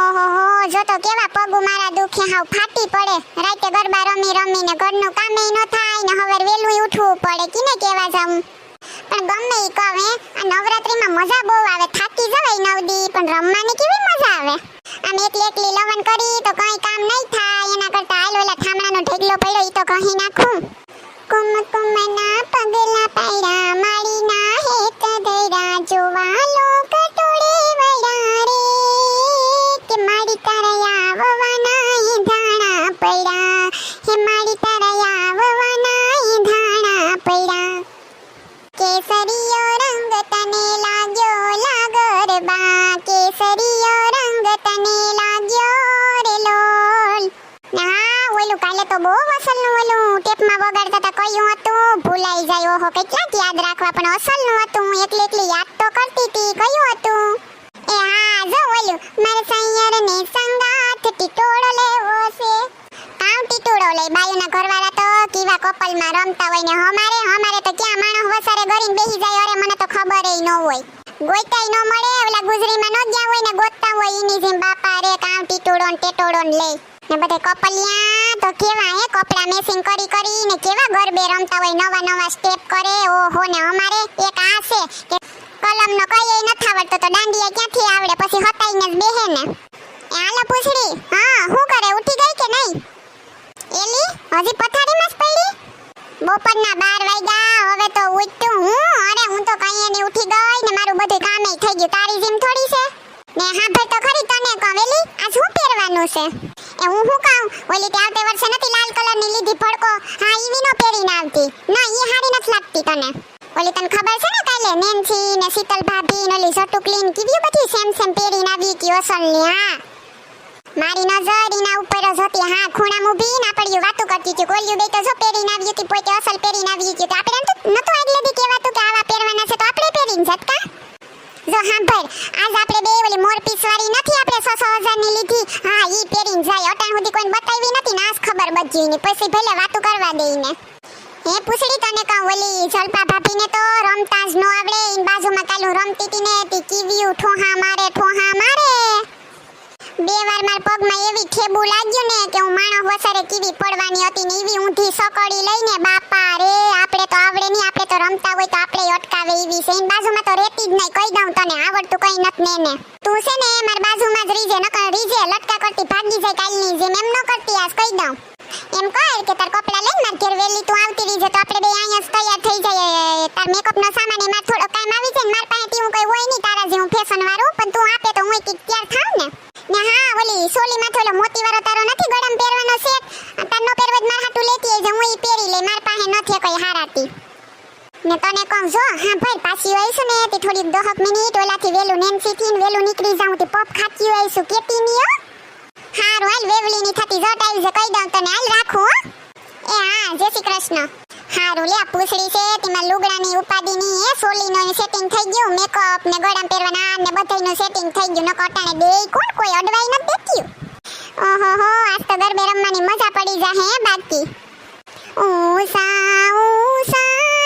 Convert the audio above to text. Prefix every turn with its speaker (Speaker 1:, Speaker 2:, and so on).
Speaker 1: ઓહો જો તો કેવા પગુ મારા દુખે હાવ ફાટી પડે. રાતે ગરબા રમી રમીને ઘરનું કામેય ન થાય ને હવે વેલું ઉઠવું પડે. કિને કેવા જાઉં? પણ ગમે ઈ કહે, આ નવરાત્રીમાં મજા બહુ આવે. થાકી જવાય 9 દી, પણ રમવાની કેવી મજા આવે. આમ એકલી એકલી લવન કરી તો કઈ કામ નહીં થાય. એના કરતા હાલ ઓલા ઠામડાનો ઢેગલો પડ્યો ઈ તો કહી નાખું. કુમ કુમના પગલા પાયરા માળીના હેત ધૈરા જોવા લોક ટોળે વળ્યા રે કે મારી તારયા વવાના એ ધાણા પડ્યા હે મારી તારયા વવાના એ ધાણા પડ્યા કેસરીયો રંગ તને લાગ્યો લાગરબા કેસરીયો રંગ તને લાગ્યો રે લોલ. ના ઓલું કાલે તો બહુ અસલનું ઓલું ટેપમાં વગાડતા હતા. કયું હતું ભૂલાઈ જાય. ઓહો કેટલાક યાદ રાખવા, પણ અસલનું હતું. હું એકલી એકલી યાદ તો કરતી હતી. કયું હતું? એ હા જો ઓલું મારે સૈયર ને સંગાથ ટીટોળો લેવો છે. કાઉ ટીટોળો લે. બાયુના ઘરવાળા તો કીવા કપલમાં રમતા હોય ને હમારે તો ક્યાં માણસ વસારે ગરીને બેહી જાય. અરે મને તો ખબરય ન હોય. ગોઈતાય ન મળે. ઓલા ગુજરીમાં ન ગયા હોય ને ગોતતા હોય ઈની જેમ બાપા રે કાઉ ટીટોળો ને ટેટોળો ને લે. ને બધે કપલિયા તો કેવા હે કપડા મેસિંગ કરી ને કેવા ગરબે રમતા હોય. નવા નવા સ્ટેપ કરે. ઓહો ને અમારે એક આ છે કે કલમનો કઈ નથી આવડતો તો દાંડિયા ક્યાંથી આવડે. પછી હતાઈને જ બેહે ને. એ હાલો પૂછડી. હા શું કરે? ઉઠી ગઈ કે નહીં? એલી હજી પથારીમાં જ પડી? બપોરના 12 વાગ્યા. હવે તો ઉઠ્યું હું. અરે હું તો કઈ નહીં ઉઠી ગઈ ને મારું બધું કામે થઈ ગયું. તારી જેમ થોડી છે ને. હા ભાઈ તો ખરી તને કવેલી આ શું પહેરવાનું છે? એ હું શું કહું? ઓલી તે આવતે વર્ષે નથી લાલ કલરની લીધી ફડકો? હા ઈવી નો પહેરીને આવતી. ના ઈ હારી નથી લાગતી તને. ઓલી તને ખબર છે ને કાલે નેન્સી ને શીતલ ભાભી ને ઓલી સટુકલીન કીવી બધી સેમ પહેરીને આવી કે અસલની. હા મારી નજર એના ઉપર જ હતી. હા ખૂણામાં ઊભી ના પડ્યું વાતું કરતી હતી. કોલ્યું બે તો જો પહેરીને આવી હતી, પોતે અસલ પહેરીને આવી હતી. તો આપણે એમ તો નતો આગલે દી કહેવાતું કે આવા પહેરવાના છે તો આપણે પહેરીને જતકા. જો હા ભાઈ આજ આપણે બે ઓલી મોર પીસ વાળી નથી આપણે 600,000 ની લીધી. હા ઈ પહેરીને જાય. અટાણ સુધી કોઈને બતાવી નથી. નાસ ખબર બધી ની. પછી ભલે વાતું કરવા દેઈને. હે પૂછડી તને કહું ઓલી જલપા ભાભીને તો રમતા જ ન આવડે. ઈન બાજુમાં કાલું રમતી હતી ને તી કીવ્યું ઠોહા મારે. બે વાર માર પગમાં એવી ઠેબુ લાગ્યું ને કે હું માણસ વસારે કીવી પડવાની હતી ને એવી ઊંધી સકડી લઈને બાપા રે. આપણે તો આવડે નહીં. આપણે તો રમતા હોય તો આપણે અટકાવે એવી છે. ઈન બાજુમાં તો રેતી જ નહીં. કહી દઉં તને આવડતું કઈ નથી ને. તું છે ને માર બાજુમાં જ રીજે. નકર રીજે લટકા કરતી ભાગી જાય કાલની જેમ. એમ ન કરતી આજ કહી દઉં. એમ કર કે તાર કપડા લઈને માર ઘેર વેલી તું આવતી રીજે તો આપણે બે અહીંયા જ તૈયાર થઈ જાય. તાર મેકઅપનો સામાન એ માર થોડો કામ આવી જાય. માર પાસે તીવું કઈ હોય નહીં તારા જેવું ફેશન વાળું. પણ તું આપે તો હું કી તૈયાર થાવ ને. ને હા ઓલી સોલીમાં થોડો મોતી વાળો તારો નથી ગળામ પહેરવાનો સેટ? તાર નો પહેરવો જ માર હાટુ લેતી આવજે. હું ઈ પહેરી લે. માર પાસે નથી કઈ હારાતી. ને તને કહું જો હા ભાઈ પાછી આવીશું ને તે થોડીક 10 મિનિટ ઓલાથી વેલું નેન્સી થી ને વેલું નીકળી જાઉં. તે પપ ખાતી આવીશું કેતી ની હો. હારું હાલ વેવલી ની થતી જટ આવી છે. કહી દઉં તને. હાલ રાખું હો. એ હા જય શ્રી કૃષ્ણ. હારું લે આ પૂછડી છે તેમાં લુગડાની ઉપાડીની એ સોલીનું સેટિંગ થઈ ગયું. મેકઅપ ને ગળામ પહેરવાના ને બધાયનું સેટિંગ થઈ ગયું. ન કટાણે બે કોણ કોઈ અડવાઈ ન દેતી. ઓહો હો આજ તો ગરબે રમવાની મજા પડી જા હે બાકી. ઉષા ઉષા